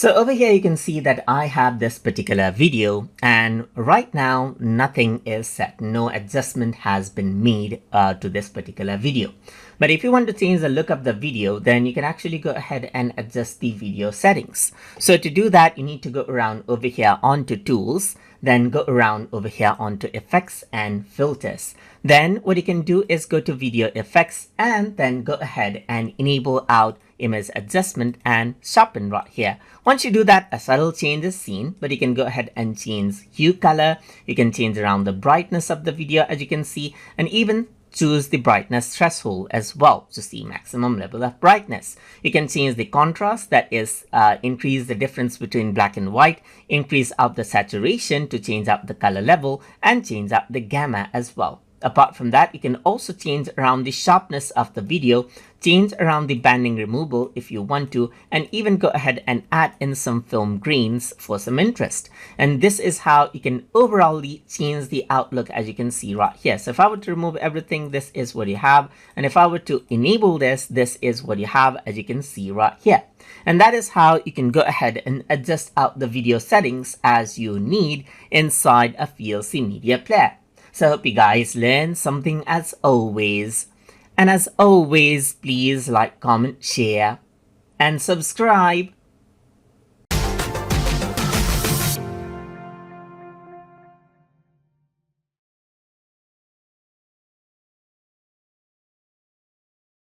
So over here you can see that I have this particular video, and right now nothing is set. No adjustment has been made to this particular video. But if you want to change the look of the video, then you can actually go ahead and adjust the video settings. So to do that, you need to go around over here onto Tools, then go around over here onto Effects and Filters. Then what you can do is go to Video Effects and then go ahead and enable out image adjustment and sharpen right here. Once you do that, a subtle change is seen, but you can go ahead and change hue color. You can change around the brightness of the video, as you can see, and even choose the brightness threshold as well to see maximum level of brightness. You can change the contrast, that is increase the difference between black and white, increase out the saturation to change up the color level, and change up the gamma as well. Apart from that, you can also change around the sharpness of the video, change around the banding removal if you want to, and even go ahead and add in some film grains for some interest. And this is how you can overall change the outlook, as you can see right here. So if I were to remove everything, this is what you have. And if I were to enable this, this is what you have, as you can see right here. And that is how you can go ahead and adjust out the video settings as you need inside a VLC Media Player. So I hope you guys learned something as always. And as always, please like, comment, share, and subscribe.